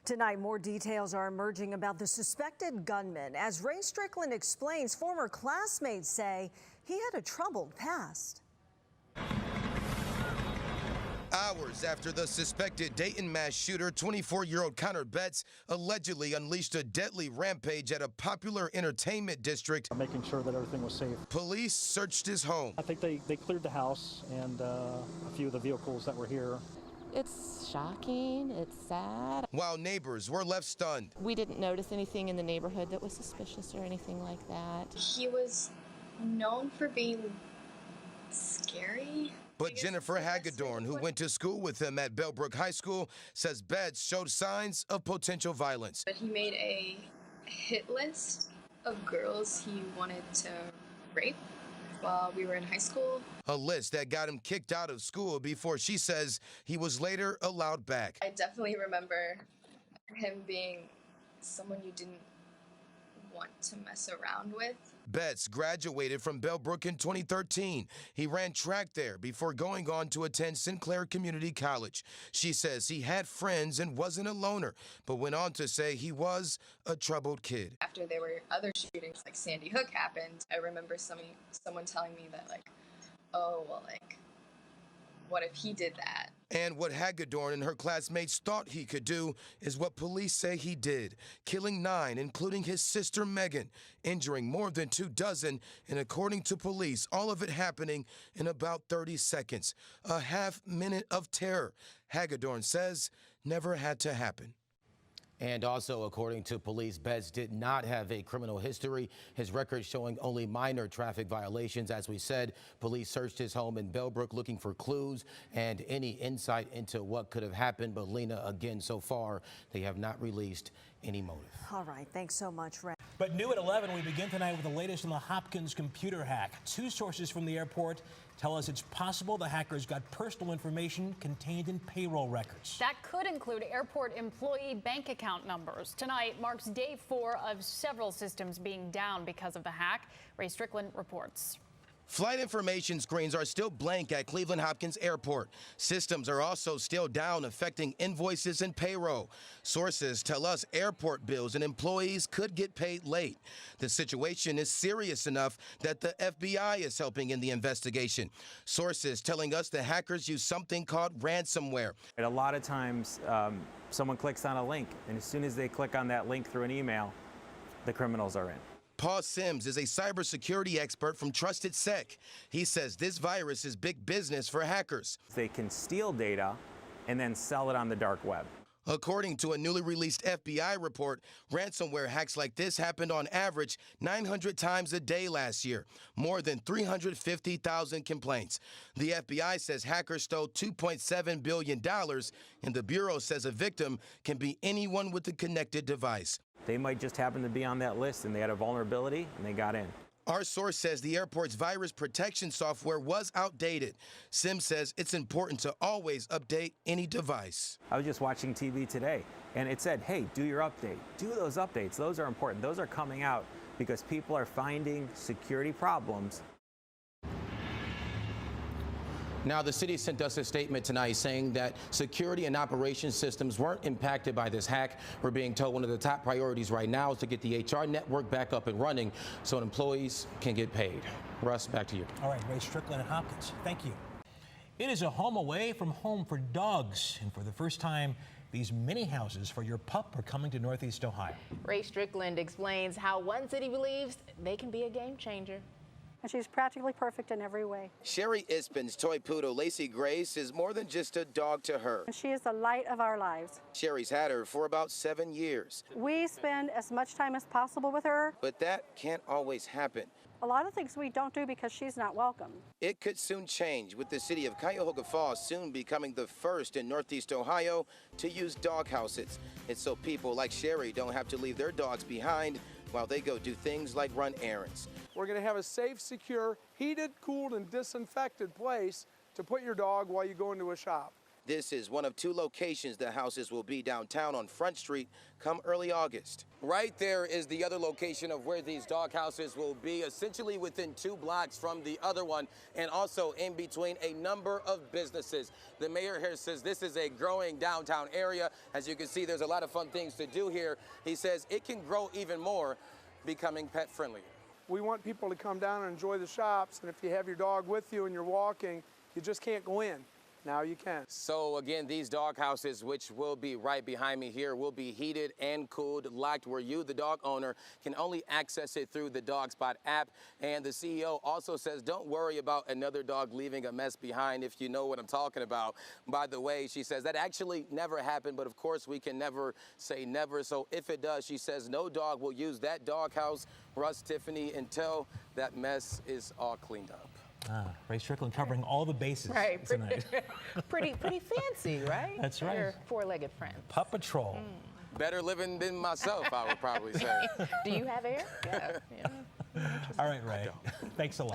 Tonight, more details are emerging about the suspected gunman. As Ray Strickland explains, former classmates say he had a troubled past. Hours after the suspected Dayton mass shooter, 24-year-old Connor Betts allegedly unleashed a deadly rampage at a popular entertainment district. Making sure that everything was safe. Police searched his home. I think they cleared the house and a few of the vehicles that were here. It's shocking, it's sad. While neighbors were left stunned. We didn't notice anything in the neighborhood that was suspicious or anything like that. He was known for being scary. But Jennifer Hagedorn, who went to school with him at Bellbrook High School, says Betts showed signs of potential violence. But he made a hit list of girls he wanted to rape while we were in high school. A list that got him kicked out of school before she says he was later allowed back. I definitely remember him being someone you didn't want to mess around with. Betts graduated from Bellbrook in 2013. He ran track there before going on to attend Sinclair Community College. She says he had friends and wasn't a loner, but went on to say he was a troubled kid. After there were other shootings like Sandy Hook happened, I remember someone telling me that, like, oh, well, like, what if he did that? And what Hagedorn and her classmates thought he could do is what police say he did, killing 9, including his sister Megan, injuring more than 24, and according to police, all of it happening in about 30 seconds. A half-minute of terror, Hagedorn says, never had to happen. And also, according to police, Betts did not have a criminal history. His record showing only minor traffic violations. As we said, police searched his home in Bellbrook looking for clues and any insight into what could have happened. But Lena, again, so far, they have not released any motive. All right, thanks so much, Ray. But new at 11, we begin tonight with the latest on the Hopkins computer hack. 2 sources from the airport tell us it's possible the hackers got personal information contained in payroll records. That could include airport employee bank account numbers. Tonight marks day 4 of several systems being down because of the hack. Ray Strickland reports. Flight information screens are still blank at Cleveland Hopkins Airport. Systems are also still down, affecting invoices and payroll. Sources tell us airport bills and employees could get paid late. The situation is serious enough that the FBI is helping in the investigation. Sources telling us the hackers use something called ransomware. A lot of times, someone clicks on a link, and as soon as they click on that link through an email, the criminals are in. Paul Sims is a cybersecurity expert from Trusted Sec. He says this virus is big business for hackers. They can steal data and then sell it on the dark web. According to a newly released FBI report, ransomware hacks like this happened on average 900 times a day last year, more than 350,000 complaints. The FBI says hackers stole $2.7 billion, and the Bureau says a victim can be anyone with a connected device. They might just happen to be on that list and they had a vulnerability and they got in. Our source says the airport's virus protection software was outdated. Sims says it's important to always update any device. I was just watching TV today and it said, hey, do your update. Do those updates. Those are important. Those are coming out because people are finding security problems. Now, the city sent us a statement tonight saying that security and operations systems weren't impacted by this hack. We're being told one of the top priorities right now is to get the HR network back up and running so employees can get paid. Russ, back to you. All right, Ray Strickland and Hopkins, thank you. It is a home away from home for dogs, and for the first time, these mini houses for your pup are coming to Northeast Ohio. Ray Strickland explains how one city believes they can be a game changer. And she's practically perfect in every way. Sherry Ispin's toy poodle, Lacey Grace, is more than just a dog to her. And she is the light of our lives. Sherry's had her for about 7 years. We spend as much time as possible with her. But that can't always happen. A lot of things we don't do because she's not welcome. It could soon change, with the city of Cuyahoga Falls soon becoming the first in Northeast Ohio to use dog houses. It's so people like Sherry don't have to leave their dogs behind while they go do things like run errands. We're going to have a safe, secure, heated, cooled, and disinfected place to put your dog while you go into a shop. This is one of 2 locations the houses will be downtown on Front Street come early August. Right there is the other location of where these dog houses will be, essentially within 2 blocks from the other one, and also in between a number of businesses. The mayor here says this is a growing downtown area. As you can see, there's a lot of fun things to do here. He says it can grow even more, becoming pet friendly. We want people to come down and enjoy the shops, and if you have your dog with you and you're walking, you just can't go in. Now you can. So again, these dog houses, which will be right behind me here, will be heated and cooled, locked, where you, the dog owner, can only access it through the DogSpot app. And the CEO also says, don't worry about another dog leaving a mess behind, if you know what I'm talking about. By the way, she says that actually never happened, but of course we can never say never. So if it does, she says no dog will use that dog house, Russ, Tiffany, until that mess is all cleaned up. Ray Strickland covering all the bases tonight. pretty fancy, right? That's right. Your 4-legged friend. Pup Patrol. Better living than myself, I would probably say. Do you have hair? Yeah. All right, Ray. Thanks a lot.